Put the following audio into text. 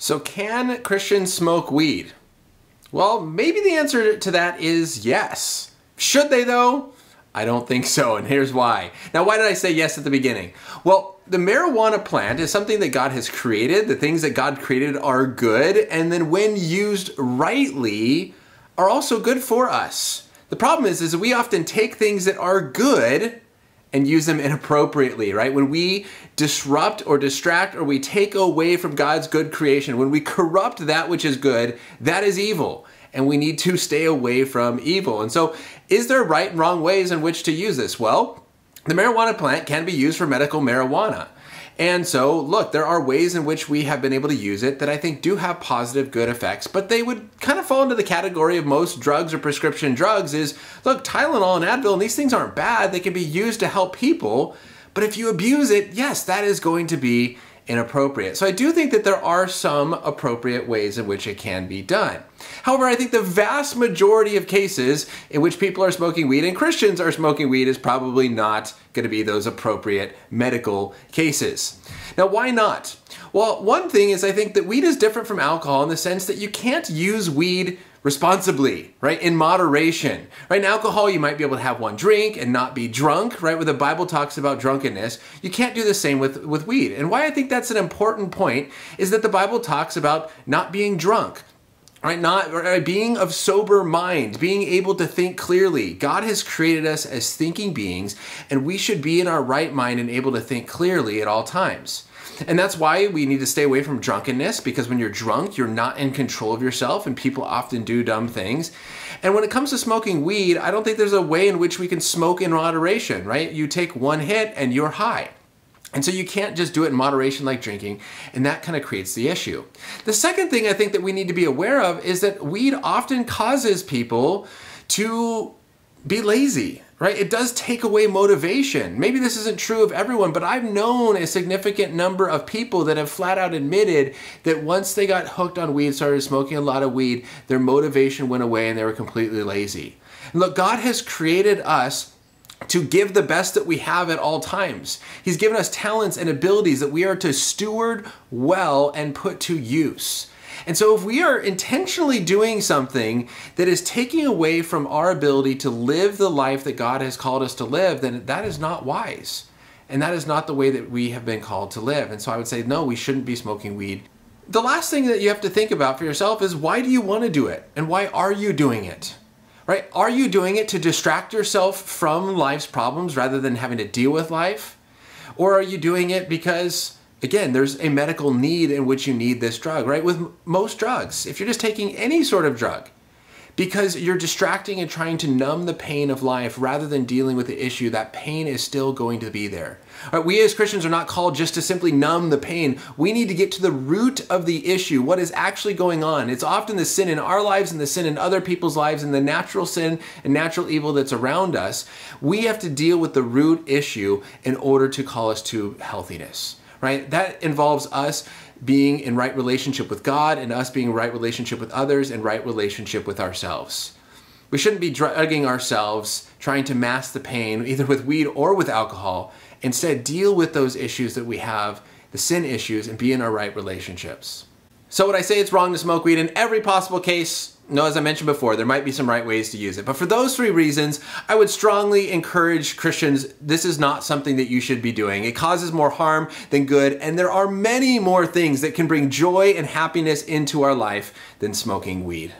So can Christians smoke weed? Well, maybe the answer to that is yes. Should they though? I don't think so, and here's why. Now, why did I say yes at the beginning? Well, the marijuana plant is something that God has created. The things that God created are good, and then when used rightly, are also good for us. The problem is that we often take things that are good and use them inappropriately, right? When we disrupt or distract or we take away from God's good creation, when we corrupt that which is good, that is evil. And we need to stay away from evil. And so, is there right and wrong ways in which to use this? Well, the marijuana plant can be used for medical marijuana. And so, look, there are ways in which we have been able to use it that I think do have positive, good effects, but they would kind of fall into the category of most drugs or prescription drugs is, look, Tylenol and Advil, and these things aren't bad. They can be used to help people, but if you abuse it, yes, that is going to be inappropriate. So I do think that there are some appropriate ways in which it can be done. However, I think the vast majority of cases in which people are smoking weed and Christians are smoking weed is probably not going to be those appropriate medical cases. Now, why not? Well, one thing is I think that weed is different from alcohol in the sense that you can't use weed responsibly, right? In moderation, right? In alcohol, you might be able to have one drink and not be drunk, right? Where the Bible talks about drunkenness, you can't do the same with weed. And why I think that's an important point is that the Bible talks about not being drunk, right? Not being of sober mind, being able to think clearly. God has created us as thinking beings, and we should be in our right mind and able to think clearly at all times. And that's why we need to stay away from drunkenness, because when you're drunk, you're not in control of yourself, and people often do dumb things. And when it comes to smoking weed, I don't think there's a way in which we can smoke in moderation, right? You take one hit and you're high. And so you can't just do it in moderation like drinking, and that kind of creates the issue. The second thing I think that we need to be aware of is that weed often causes people to be lazy, right? It does take away motivation. Maybe this isn't true of everyone, but I've known a significant number of people that have flat out admitted that once they got hooked on weed, started smoking a lot of weed, their motivation went away and they were completely lazy. And look, God has created us to give the best that we have at all times. He's given us talents and abilities that we are to steward well and put to use. And so if we are intentionally doing something that is taking away from our ability to live the life that God has called us to live, then that is not wise. And that is not the way that we have been called to live. And so I would say, no, we shouldn't be smoking weed. The last thing that you have to think about for yourself is, why do you want to do it? And why are you doing it? Right? Are you doing it to distract yourself from life's problems rather than having to deal with life? Or are you doing it because, again, there's a medical need in which you need this drug, right? With most drugs, if you're just taking any sort of drug, because you're distracting and trying to numb the pain of life rather than dealing with the issue, that pain is still going to be there. Right, we as Christians are not called just to simply numb the pain. We need to get to the root of the issue, what is actually going on. It's often the sin in our lives and the sin in other people's lives and the natural sin and natural evil that's around us. We have to deal with the root issue in order to call us to healthiness. Right? That involves us being in right relationship with God and us being in right relationship with others and right relationship with ourselves. We shouldn't be drugging ourselves, trying to mask the pain, either with weed or with alcohol. Instead, deal with those issues that we have, the sin issues, and be in our right relationships. So would I say it's wrong to smoke weed in every possible case? No, as I mentioned before, there might be some right ways to use it. But for those three reasons, I would strongly encourage Christians, this is not something that you should be doing. It causes more harm than good, and there are many more things that can bring joy and happiness into our life than smoking weed.